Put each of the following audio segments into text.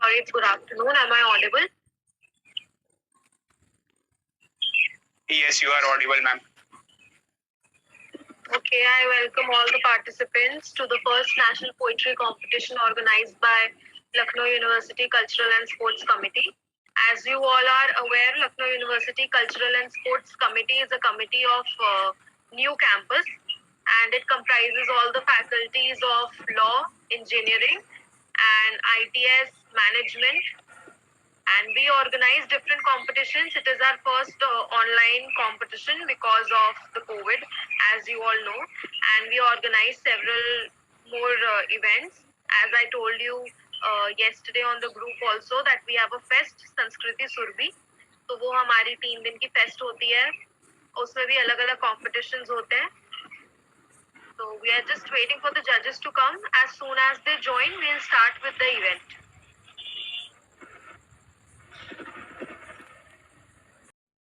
Sorry, good afternoon. Am I audible? Yes, you are audible, ma'am. Okay, I welcome all the participants to the first National Poetry Competition organized by Lucknow University Cultural and Sports Committee. As you all are aware, Lucknow University Cultural and Sports Committee is a committee of new campus, and it comprises all the faculties of law, engineering, and ITS management, and we organize different competitions. It is our first online competition because of the COVID, as you all know, and we organize several more events. As I told you yesterday on the group also, that we have a fest, Sanskriti Surbi. तो वो हमारी 3 दिन की fest होती है, उसमें भी अलग अलग कॉम्पिटिशन्स होते हैं. So we are just waiting for the judges to come. As soon as they join, we'll start with the event.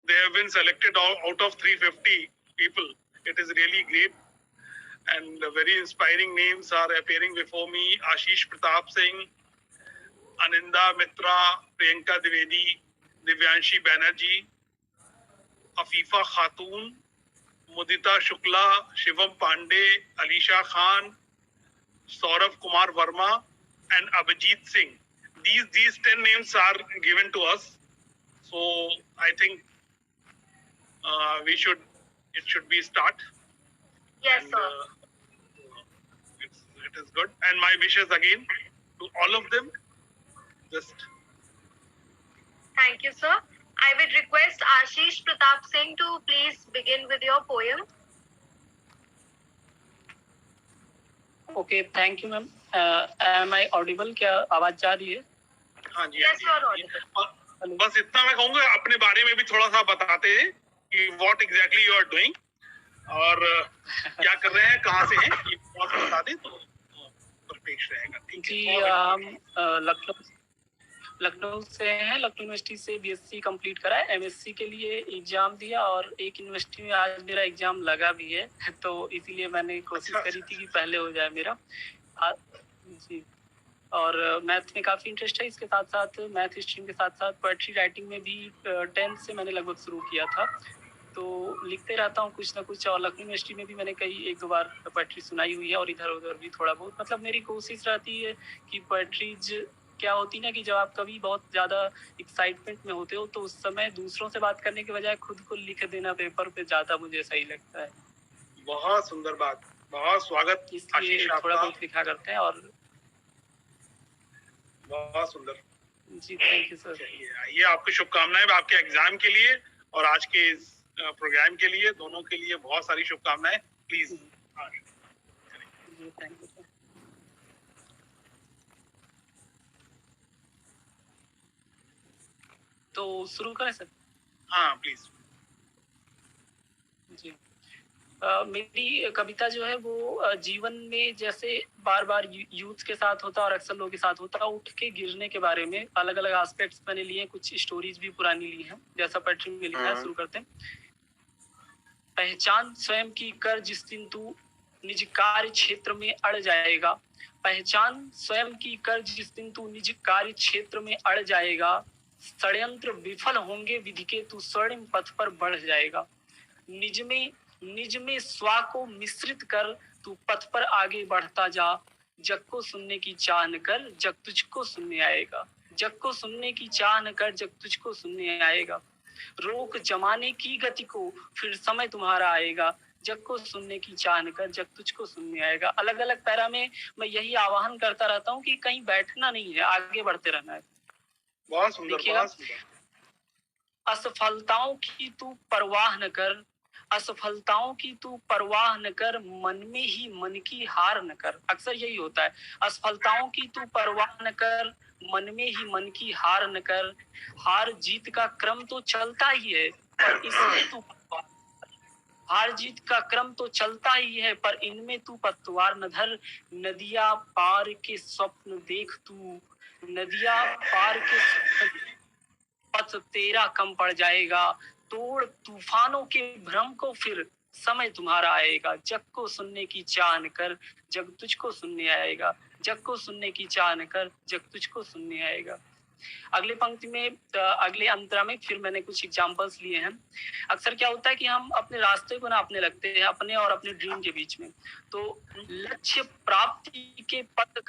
They have been selected out of 350 people. It is really great, and very inspiring names are appearing before me. Ashish Pratap Singh, Aninda Mitra, Priyanka Dwivedi, Divyanshi Banerjee, Afifa Khatun, Mudita Shukla, Shivam Pandey, Alisha Khan, Saurav Kumar Verma, and Abhijit Singh. These 10 names are given to us. So I think it should be start. Yes, and, sir. It is good. And my wishes again to all of them. Just Thank you, sir. I would request Ashish Pratap Singh to please begin with your poem. Okay, thank you, ma'am. Am I audible? क्या आवाज जा रही है? हाँ जी. Yes, you are audible. बस इतना मैं कहूँगा, अपने बारे में भी थोड़ा सा बताते हैं कि what exactly you are doing और क्या कर रहे हैं, कहाँ से हैं, ये बता दें तो परफेक्ट रहेगा. जी, हम लखनऊ से हैं. लखनऊ यूनिवर्सिटी से बीएससी कंप्लीट करा है. एमएससी के लिए एग्जाम दिया और एक यूनिवर्सिटी में आज मेरा एग्जाम लगा भी है, तो इसीलिए मैंने कोशिश करी थी कि पहले हो जाए मेरा. जी, और मैथ में काफ़ी इंटरेस्ट है. इसके साथ साथ मैथ स्ट्रीम के साथ साथ पोएट्री राइटिंग में भी 10th से मैंने लगभग शुरू किया था, तो लिखते रहता हूँ कुछ ना कुछ. और लखनऊ यूनिवर्सिटी में भी मैंने एक दो बार पोएट्री सुनाई हुई है और इधर उधर भी थोड़ा बहुत. मतलब मेरी कोशिश रहती है कि पोएट्रीज क्या होती ना, कि जब आप कभी बहुत ज़्यादा एक्साइटमेंट में होते हो तो उस समय दूसरों से बात करने के बजाय खुद को लिख देना पेपर पे ज़्यादा मुझे सही लगता है. बहुत सुंदर बात, बहुत स्वागत. इसलिए थोड़ा बहुत लिखा करते हैं. और बहुत सुंदर जी, थैंक यू सर. ये आपको शुभकामनाएं आपके एग्जाम के लिए और आज के प्रोग्राम के लिए, दोनों के लिए बहुत सारी शुभकामनाएं. प्लीज. Thank you sir. तो शुरू करें सर? हाँ प्लीज. जी, मेरी कविता जो है वो जीवन में जैसे बार बार यूथ के साथ होता है और अक्सर लोगों के साथ होता है, उठ के गिरने के बारे में अलग अलग एस्पेक्ट्स मैंने लिए. कुछ स्टोरीज भी पुरानी ली हैं, जैसा पोएट्री में लिखा है. शुरू करते हैं. पहचान स्वयं की कर जिस दिन तू निज कार्य क्षेत्र में अड़ जाएगा. पहचान स्वयं की कर जिस दिन तू निज कार्य क्षेत्र में अड़ जाएगा. षड्यंत्र विफल होंगे विधि के, तू स्वर्णिम पथ पर बढ़ जाएगा. निज में स्वा को मिश्रित कर तू पथ पर आगे बढ़ता जा. जग को सुनने की चाह न कर, जग तुझको सुनने आएगा. जग को सुनने की चाह न कर, जग तुझको सुनने आएगा. रोक जमाने की गति को, फिर समय तुम्हारा आएगा. जग को सुनने की चाह न कर, जग तुझको सुनने आएगा. अलग अलग पैरा में मैं यही आह्वान करता रहता हूँ कि कहीं बैठना नहीं है, आगे बढ़ते रहना है. बहुत सुंदर, बहुत सुंदर. असफलताओं की तू परवाह न कर, असफलताओं की तू परवाह न कर, मन में ही मन की हार न कर. अक्सर यही होता है, असफलताओं की तू परवाह न कर, मन में ही मन की हार न कर. हार जीत का क्रम तो चलता ही है, पर इसमें तू हार जीत का क्रम तो चलता ही है, पर इनमें तू पतवार न धर. नदिया पार के स्वप्न देख तू, नदिया पार के पथ तेरा कम पड़ जाएगा. तोड़ तूफानों के भ्रम को, फिर समय तुम्हारा आएगा. जग को सुनने की चाह न कर, जग तुझको सुनने आएगा. जग को सुनने की चाह न कर, जग तुझको सुनने आएगा। अगले पंक्ति में अगले अंतरा में फिर मैंने कुछ एग्जांपल्स लिए हैं। अक्सर क्या होता है कि हम अपने रास्ते को नापने लगते हैं अपने और अपने ड्रीम के बीच में। तो लक्ष्य प्राप्ति के पथ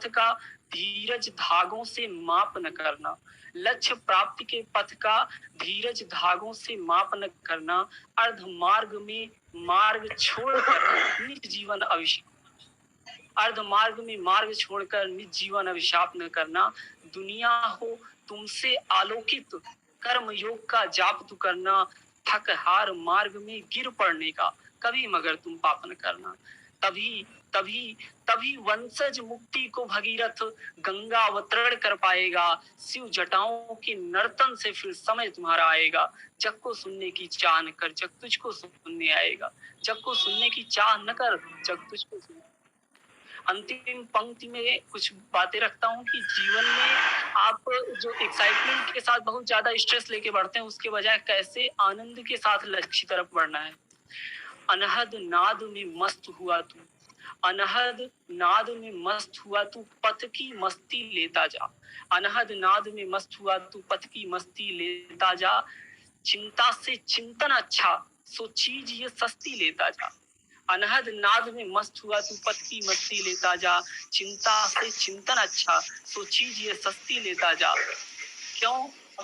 का धीरज धागों से माप न करना। लक्ष्य प्राप्ति के पथ का धीरज धागों से माप न करना। अर्ध मार्ग में मार्ग छोड़कर निज जीवन अर्ध मार्ग में मार्ग छोड़कर निज जीवन अभिशाप न करना। दुनिया हो तुमसे आलोकित, कर्म योग का जाप तू करना। थक हार मार्ग में गिर पड़ने का, कभी मगर तुम पाप न करना। तभी वंशज मुक्ति को भगीरथ गंगा अवतरण कर पाएगा। शिव जटाओं के नर्तन से फिर समय तुम्हारा आएगा। जग को सुनने की चाह न कर, जग तुझको सुनने आएगा। जग को सुनने की चाह न कर, जग तुझको सुनने। अंतिम पंक्ति में कुछ बातें रखता हूँ कि जीवन में आप जो एक्साइटमेंट के साथ बहुत ज्यादा स्ट्रेस लेके बढ़ते हैं, उसके बजाय कैसे आनंद के साथ लक्ष्य की तरफ बढ़ना है। अनहद नाद में मस्त हुआ तू, अनहद नाद में मस्त हुआ तू, पथ की मस्ती लेता जा। अनहद नाद में मस्त हुआ तू, पथ की मस्ती लेता जा। चिंता से चिंतन अच्छा, सो चीज ये सस्ती लेता जा। अनहद नाद में मस्त हुआ तू, पथ की मस्ती लेता जा। चिंता से चिंतन अच्छा, सो चीज ये सस्ती लेता जा।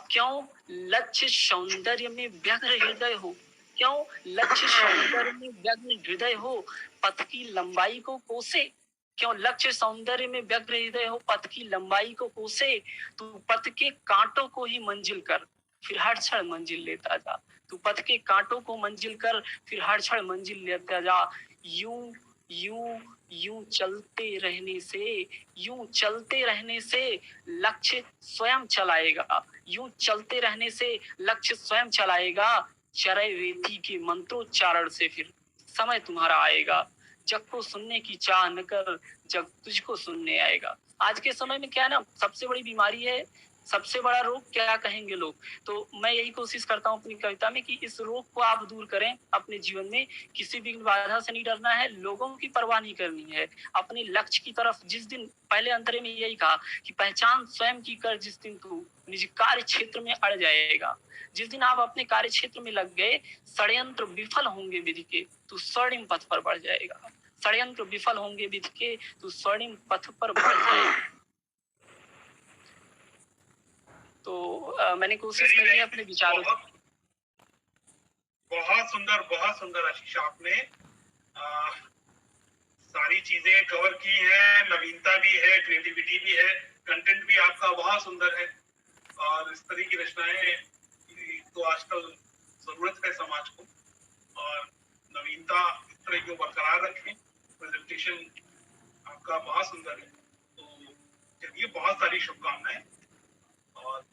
क्यों लक्ष्य सौंदर्य में व्यग्र हृदय हो, क्यों लक्ष्य सौंदर्य में व्यग्र हृदय हो, पथ की लंबाई को कोसे। क्यों लक्ष्य सौंदर्य में व्यग्र हृदय हो, पथ की लंबाई को कोसे। तू पथ के कांटों को ही मंजिल कर, फिर हर क्षण मंजिल लेता जा। तू पथ के कांटों को मंजिल कर, फिर हर क्षण मंजिल लेता जा। यूं चलते रहने से लक्ष्य स्वयं चलाएगा। यूं चलते रहने से लक्ष्य स्वयं चलाएगा। चरय वेती के मंत्रोच्चारण से फिर समय तुम्हारा आएगा। जग को सुनने की चाह न कर, जग तुझको सुनने आएगा। आज के समय में क्या है ना, सबसे बड़ी बीमारी है, सबसे बड़ा रोग क्या कहेंगे लोग। तो मैं यही कोशिश करता हूँ अपनी कविता में कि इस रोग को आप दूर करें अपने जीवन में। किसी भी बाधा से नहीं डरना है, लोगों की परवाह नहीं करनी है, अपने लक्ष्य की तरफ। जिस दिन पहले अंतरे में यही कहा कि पहचान स्वयं की कर, जिस दिन तू निज कार्य क्षेत्र में अड़ जाएगा। जिस दिन आप अपने कार्य क्षेत्र में लग गए, षड्यंत्र विफल होंगे विधि के, तू स्वर्णिम पथ पर बढ़ जाएगा। षड्यंत्र विफल होंगे विधि के, तू स्वर्णिम पथ पर बढ़ जाएगा। तो मैंने कोशिश करी है अपने विचारों। बहुत सुंदर आशीष, आपने सारी चीजें कवर की है। नवीनता भी है, क्रिएटिविटी भी है, कंटेंट भी आपका बहुत सुंदर है। और इस तरह की रचनाएं तो आजकल जरूरत है समाज को, और नवीनता इस तरह की बरकरार रखें। प्रेजेंटेशन आपका बहुत सुंदर है। तो चलिए, बहुत सारी शुभकामनाएं। और